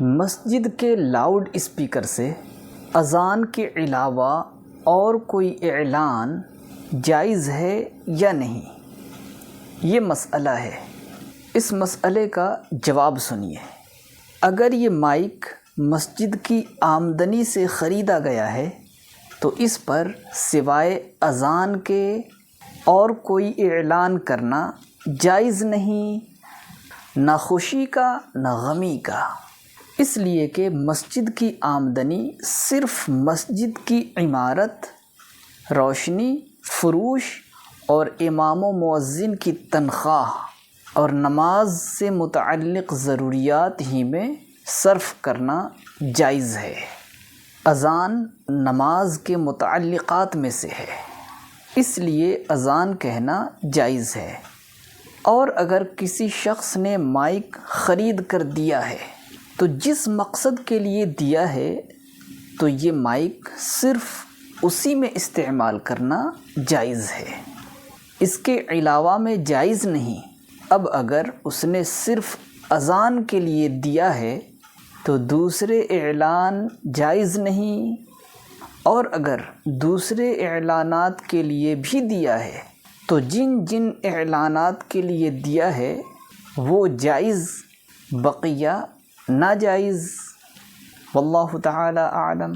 مسجد کے loud speaker سے اذان کے علاوہ اور کوئی اعلان جائز ہے یا نہیں؟ یہ مسئلہ ہے۔ اس مسئلے کا جواب سنیے۔ اگر یہ مائک مسجد کی آمدنی سے خریدا گیا ہے تو اس پر سوائے اذان کے اور کوئی اعلان کرنا جائز نہیں، نہ خوشی کا نہ غمی کا، اس لیے کہ مسجد کی آمدنی صرف مسجد کی عمارت، روشنی، فروش اور امام و مؤذن کی تنخواہ اور نماز سے متعلق ضروریات ہی میں صرف کرنا جائز ہے۔ اذان نماز کے متعلقات میں سے ہے، اس لیے اذان کہنا جائز ہے۔ اور اگر کسی شخص نے مائک خرید کر دیا ہے تو جس مقصد کے لیے دیا ہے تو یہ مائک صرف اسی میں استعمال کرنا جائز ہے، اس کے علاوہ میں جائز نہیں۔ اب اگر اس نے صرف اذان کے لیے دیا ہے تو دوسرے اعلان جائز نہیں، اور اگر دوسرے اعلانات کے لیے بھی دیا ہے تو جن جن اعلانات کے لیے دیا ہے وہ جائز، بقیہ ناجائز۔ واللہ تعالی اعلم۔